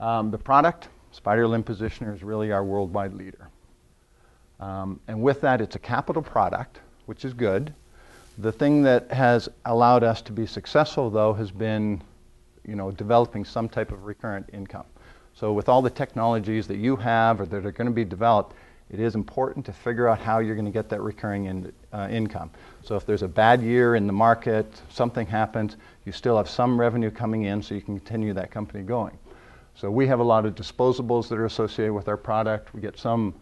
The product, spider limb positioner, is really our worldwide leader. And with that, it's a capital product, which is good. The thing that has allowed us to be successful, though, has been, developing some type of recurrent income. So with all the technologies that you have or that are going to be developed, it is important to figure out how you're going to get that recurring income. So if there's a bad year in the market, something happens, you still have some revenue coming in so you can continue that company going. So we have a lot of disposables that are associated with our product. We get some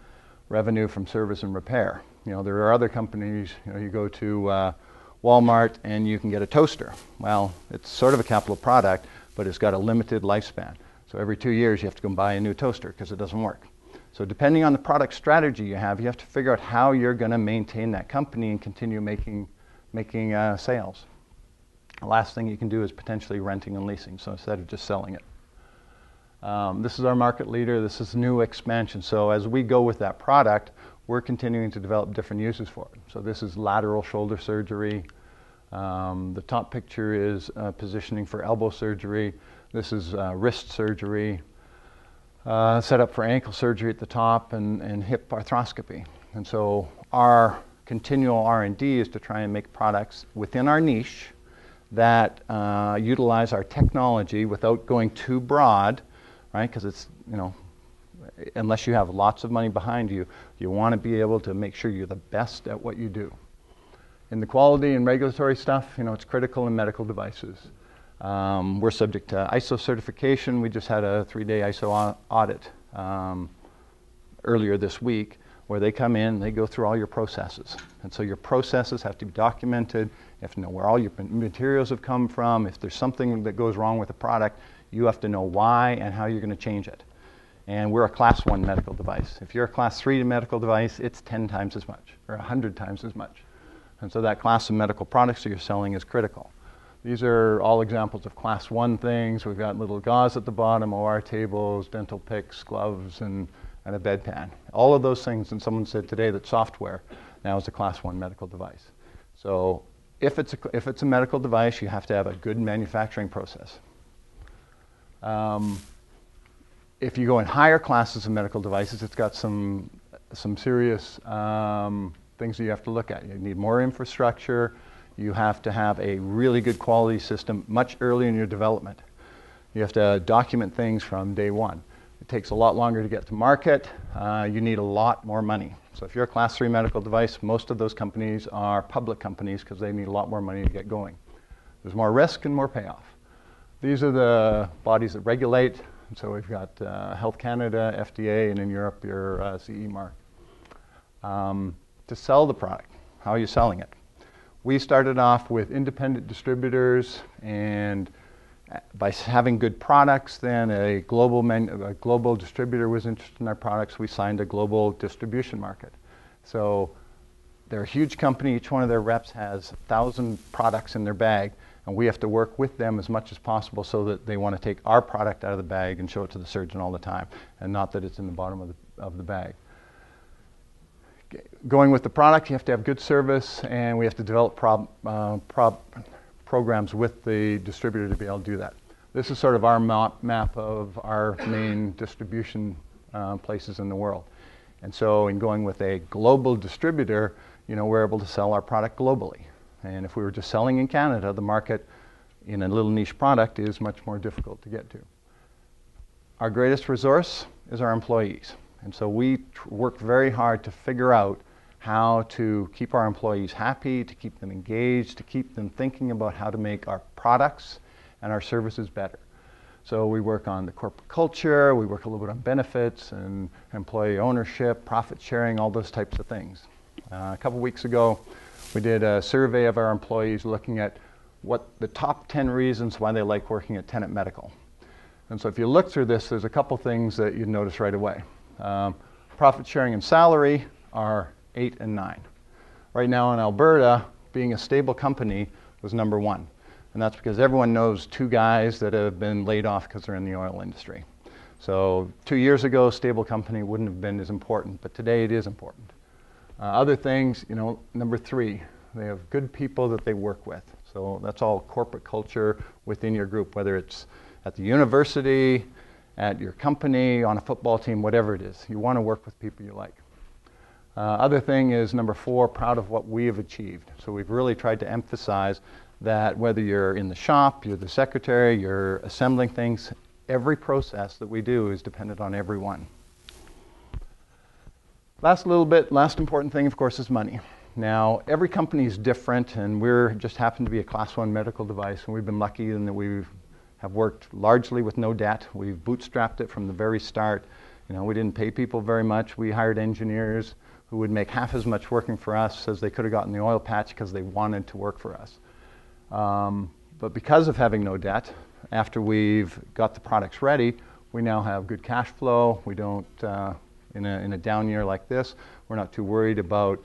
revenue from service and repair. There are other companies, you go to Walmart and you can get a toaster. Well, it's sort of a capital product, but it's got a limited lifespan. So every 2 years you have to go and buy a new toaster because it doesn't work. So depending on the product strategy you have to figure out how you're going to maintain that company and continue making sales. The last thing you can do is potentially renting and leasing, so instead of just selling it. This is our market leader. This is new expansion. So as we go with that product, we're continuing to develop different uses for it. So this is lateral shoulder surgery. The top picture is positioning for elbow surgery. This is wrist surgery. Set up for ankle surgery at the top and hip arthroscopy. And so our continual R&D is to try and make products within our niche that utilize our technology without going too broad, right? Because it's, unless you have lots of money behind you, you want to be able to make sure you're the best at what you do. In the quality and regulatory stuff, it's critical in medical devices. We're subject to ISO certification. We just had a 3-day ISO audit earlier this week where they come in, they go through all your processes. And so your processes have to be documented. You have to know where all your materials have come from. If there's something that goes wrong with a product, you have to know why and how you're going to change it. And we're a Class 1 medical device. If you're a Class 3 medical device, it's 10 times as much or 100 times as much. And so that class of medical products that you're selling is critical. These are all examples of Class 1 things. We've got little gauze at the bottom, OR tables, dental picks, gloves, and a bedpan. All of those things, and someone said today that software now is a Class 1 medical device. So if it's a medical device, you have to have a good manufacturing process. If you go in higher classes of medical devices, it's got some serious things that you have to look at. You need more infrastructure. You have to have a really good quality system much earlier in your development. You have to document things from day one. It takes a lot longer to get to market. You need a lot more money. So if you're a Class 3 medical device, most of those companies are public companies because they need a lot more money to get going. There's more risk and more payoff. These are the bodies that regulate. And so we've got Health Canada, FDA, and in Europe, your CE mark. To sell the product, how are you selling it? We started off with independent distributors, and by having good products, then a global distributor was interested in our products. We signed a global distribution market. So they're a huge company. Each one of their reps has 1,000 products in their bag, and we have to work with them as much as possible so that they want to take our product out of the bag and show it to the surgeon all the time, and not that it's in the bottom of the bag. Going with the product, you have to have good service, and we have to develop programs with the distributor to be able to do that. This is sort of our map of our main distribution places in the world. And so in going with a global distributor, we're able to sell our product globally. And if we were just selling in Canada, the market in a little niche product is much more difficult to get to. Our greatest resource is our employees. And so we work very hard to figure out how to keep our employees happy, to keep them engaged, to keep them thinking about how to make our products and our services better. So we work on the corporate culture, we work a little bit on benefits and employee ownership, profit sharing, all those types of things. A couple weeks ago, we did a survey of our employees looking at what the top 10 reasons why they like working at TENET Medical. And so if you look through this, there's a couple things that you'd notice right away. Profit sharing and salary are 8 and 9. Right now in Alberta, being a stable company was number 1. And that's because everyone knows 2 guys that have been laid off because they're in the oil industry. So 2 years ago, stable company wouldn't have been as important, but today it is important. Other things, number 3, they have good people that they work with. So that's all corporate culture within your group, whether it's at the university, at your company, on a football team, whatever it is. You want to work with people you like. Other thing is number 4, proud of what we have achieved. So we've really tried to emphasize that whether you're in the shop, you're the secretary, you're assembling things, every process that we do is dependent on everyone. Last important thing, of course, is money. Now, every company is different, and we're just happen to be a Class 1 medical device, and we've been lucky in that we have worked largely with no debt. We've bootstrapped it from the very start. You know, we didn't pay people very much. We hired engineers who would make half as much working for us as they could have gotten the oil patch because they wanted to work for us. But because of having no debt, after we've got the products ready, we now have good cash flow. We don't, in a down year like this, we're not too worried about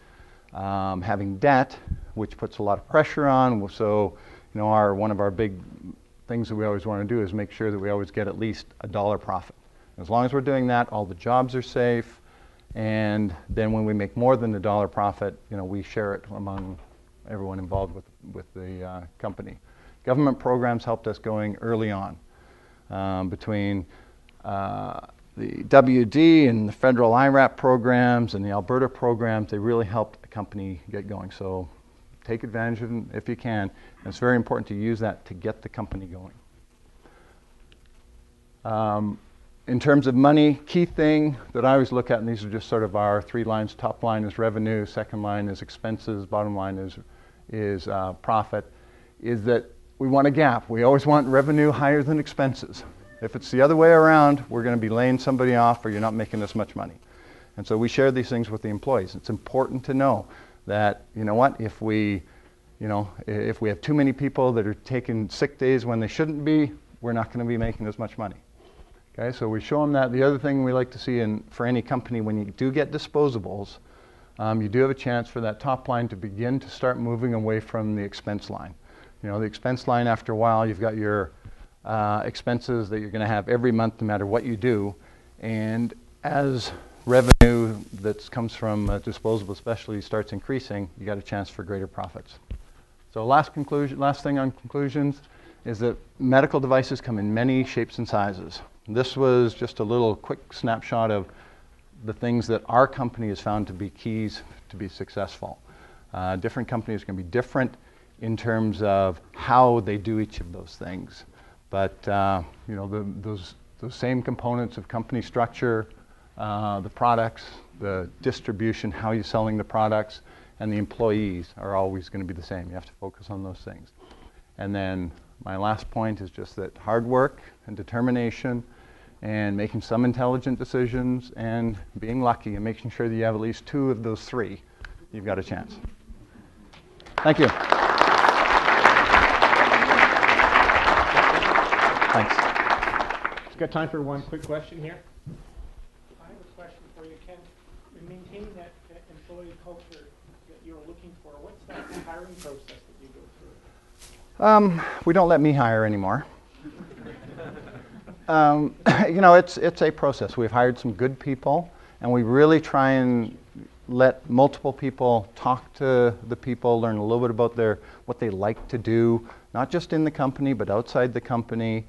having debt, which puts a lot of pressure on. So, you know, one of our big things that we always want to do is make sure that we always get at least $1 profit. As long as we're doing that, all the jobs are safe. And then when we make more than $1 profit, you know, we share it among everyone involved with the company. Government programs helped us going early on. Between the WD and the federal IRAP programs and the Alberta programs, they really helped the company get going. So take advantage of them if you can. And it's very important to use that to get the company going. In terms of money, key thing that I always look at, and these are just sort of our 3 lines. Top line is revenue, second line is expenses, bottom line is profit, is that we want a gap. We always want revenue higher than expenses. If it's the other way around, we're going to be laying somebody off or you're not making as much money. And so we share these things with the employees. It's important to know that, you know what, if we have too many people that are taking sick days when they shouldn't be, we're not going to be making as much money. Okay, so we show them that. The other thing we like to see for any company, when you do get disposables, you do have a chance for that top line to begin to start moving away from the expense line. You know, the expense line, after a while, you've got your expenses that you're going to have every month no matter what you do. And as revenue that comes from disposable especially starts increasing, you got a chance for greater profits. So last thing on conclusions is that medical devices come in many shapes and sizes. This was just a little quick snapshot of the things that our company has found to be keys to be successful. Different companies can be different in terms of how they do each of those things. But you know, those same components of company structure, the products, the distribution, how you're selling the products, and the employees are always going to be the same. You have to focus on those things. And then my last point is just that hard work and determination and making some intelligent decisions and being lucky and making sure that you have at least 2 of those 3, you've got a chance. Thank you. Thanks. We've got time for one quick question here. I have a question for you, Ken. In maintaining that employee culture that you're looking for, what's that hiring process that you go through? We don't let me hire anymore. You know, it's a process. We've hired some good people, and we really try and let multiple people talk to the people, learn a little bit about what they like to do, not just in the company, but outside the company.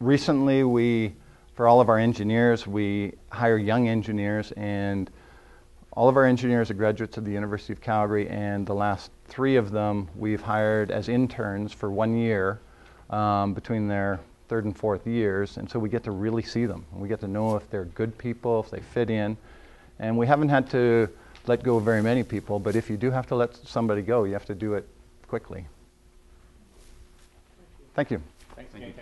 Recently, for all of our engineers, we hire young engineers, and all of our engineers are graduates of the University of Calgary, and the last 3 of them we've hired as interns for 1 year between their 3rd and 4th years, and so we get to really see them. We get to know if they're good people, if they fit in, and we haven't had to let go of very many people, but if you do have to let somebody go, you have to do it quickly. Thank you. Thanks, Ken.